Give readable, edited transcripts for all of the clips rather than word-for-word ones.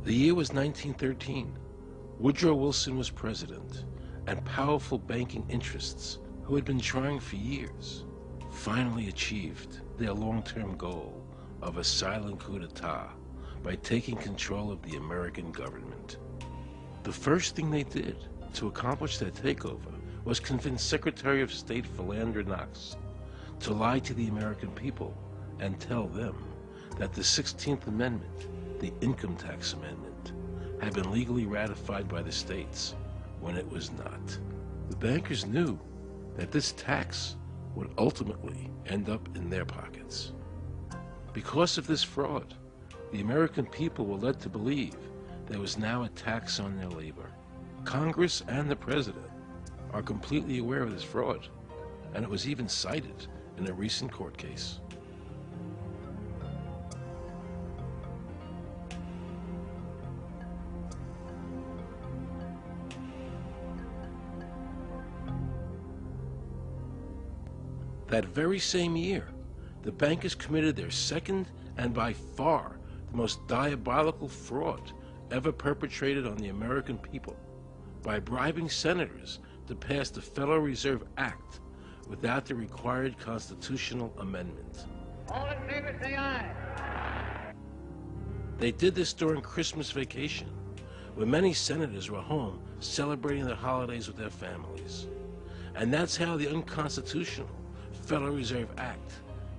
The year was 1913. Woodrow Wilson was president, and powerful banking interests, who had been trying for years, finally achieved their long-term goal of a silent coup d'etat by taking control of the American government. The first thing they did to accomplish their takeover was convince Secretary of State Philander Knox to lie to the American people and tell them that the 16th Amendment, the Income Tax Amendment, had been legally ratified by the states when it was not. The bankers knew that this tax would ultimately end up in their pockets. Because of this fraud, the American people were led to believe there was now a tax on their labor. Congress and the President are completely aware of this fraud, and it was even cited in a recent court case. That very same year, the bankers committed their second and by far the most diabolical fraud ever perpetrated on the American people by bribing senators to pass the Federal Reserve Act without the required constitutional amendment. All in favor, say aye. They did this during Christmas vacation, when many senators were home celebrating the holidays with their families. And that's how the unconstitutional Federal Reserve Act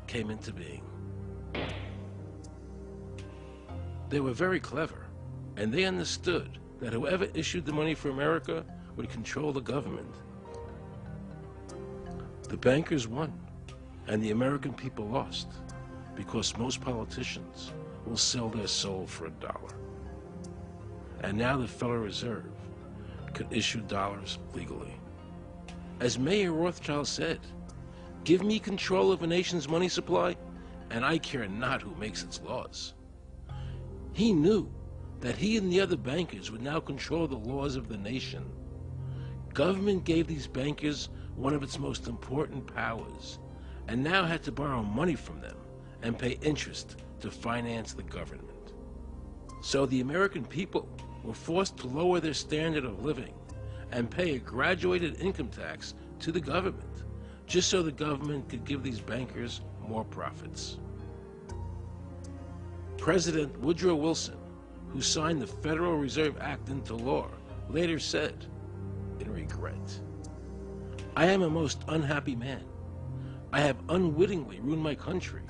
came into being. They were very clever, and they understood that whoever issued the money for America would control the government. The bankers won, and the American people lost, because most politicians will sell their soul for $1. And now the Federal Reserve could issue dollars legally. As Mayer Rothschild said, "Give me control of a nation's money supply, and I care not who makes its laws." He knew that he and the other bankers would now control the laws of the nation. Government gave these bankers one of its most important powers, and now had to borrow money from them and pay interest to finance the government. So the American people were forced to lower their standard of living and pay a graduated income tax to the government, just so the government could give these bankers more profits. President Woodrow Wilson, who signed the Federal Reserve Act into law, later said, in regret, "I am a most unhappy man. I have unwittingly ruined my country.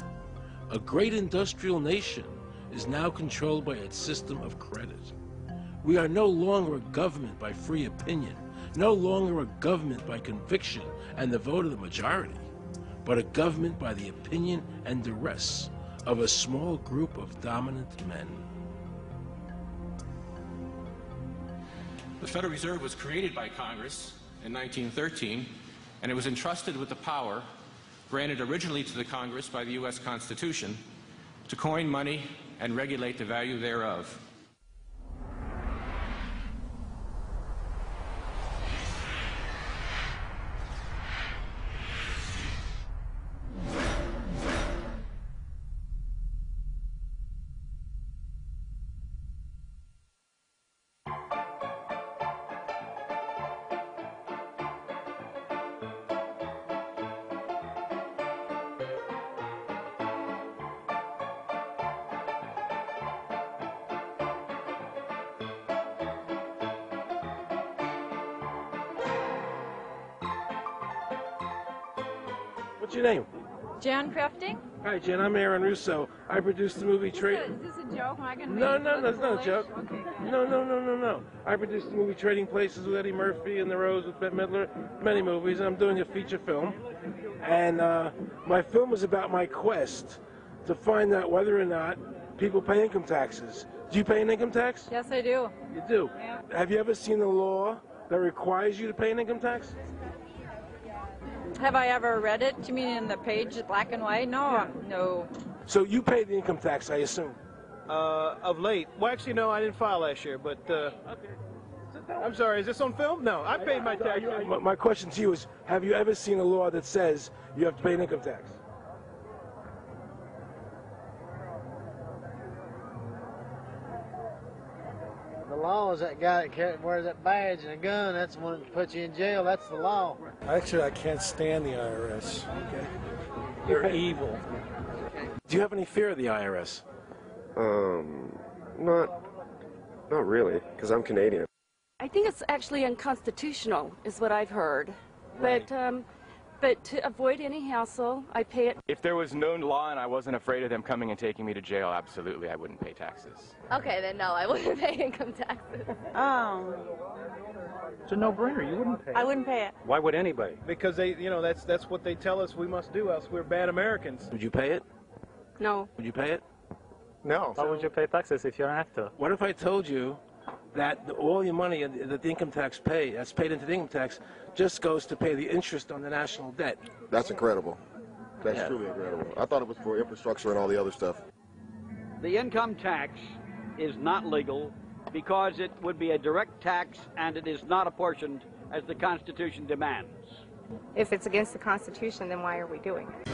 A great industrial nation is now controlled by its system of credit. We are no longer a government by free opinion, no longer a government by conviction and the vote of the majority, but a government by the opinion and duress of a small group of dominant men." The Federal Reserve was created by Congress in 1913, and it was entrusted with the power granted originally to the Congress by the U.S. Constitution to coin money and regulate the value thereof. What's your name? Jan Crafting? Hi, Jen. I'm Aaron Russo. I produced the movie Is this a joke? Am I going to No, that's not a joke. Okay, good. No. I produced the movie Trading Places with Eddie Murphy and The Rose with Bette Midler, many movies. I'm doing a feature film. And my film is about my quest to find out whether or not people pay income taxes. Do you pay an income tax? Yes, I do. You do? Yeah. Have you ever seen a law that requires you to pay an income tax? Have I ever read it? You mean in the page, black and white? No, Yeah. no. So you pay the income tax, I assume? Of late. Well, actually, no, I didn't file last year, but I'm sorry, is this on film? No, I paid my taxes. My question to you is, have you ever seen a law that says you have to pay an income tax? is that guy that wears that badge and a gun. That's the one that puts you in jail. That's the law. Actually, I can't stand the IRS. Okay. They're evil. Do you have any fear of the IRS? Not really, because I'm Canadian. I think it's actually unconstitutional, is what I've heard. Right. But to avoid any hassle, I pay it. If there was no law and I wasn't afraid of them coming and taking me to jail, absolutely, I wouldn't pay taxes. Okay, then no, I wouldn't pay income taxes. It's a no-brainer. You wouldn't pay. I wouldn't pay it. Why would anybody? Because they, that's what they tell us we must do, else we're bad Americans. Would you pay it? No. Would you pay it? No. Why would you pay taxes if you don't have to? What if I told you that all your money that the income tax that's paid into the income tax just goes to pay the interest on the national debt? That's incredible. That's truly incredible. I thought it was for infrastructure and all the other stuff. The income tax is not legal because it would be a direct tax and it is not apportioned as the Constitution demands. If it's against the Constitution, then why are we doing it?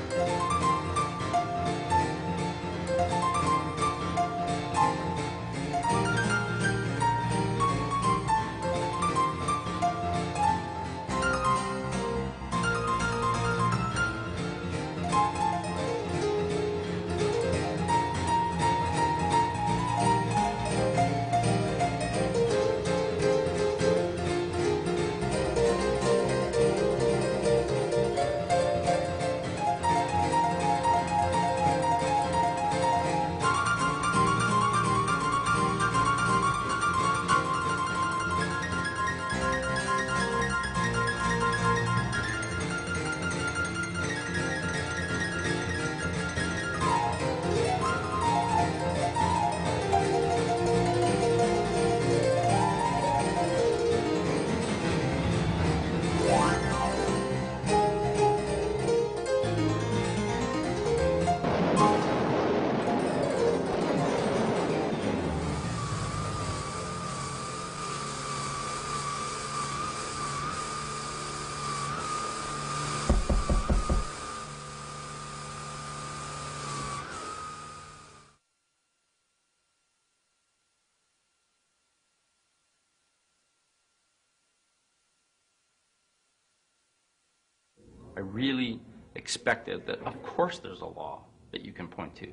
I really expected that, of course, there's a law that you can point to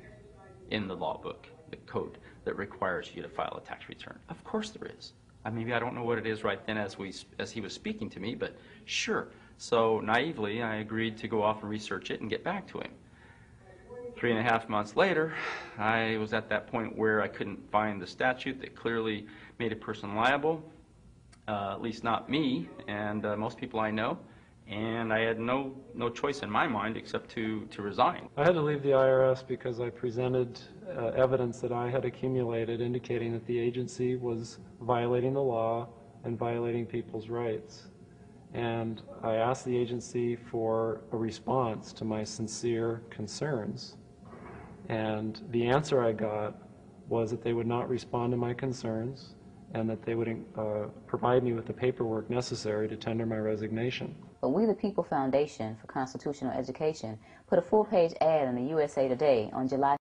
in the law book, the code, that requires you to file a tax return. Of course there is. Maybe I don't know what it is right then as he was speaking to me, but sure. So naively, I agreed to go off and research it and get back to him. 3.5 months later, I was at that point where I couldn't find the statute that clearly made a person liable, at least not me and most people I know. And I had no choice in my mind except to resign. I had to leave the IRS because I presented evidence that I had accumulated indicating that the agency was violating the law and violating people's rights. And I asked the agency for a response to my sincere concerns. And the answer I got was that they would not respond to my concerns and that they would provide me with the paperwork necessary to tender my resignation. But We the People Foundation for Constitutional Education put a full-page ad in the USA Today on July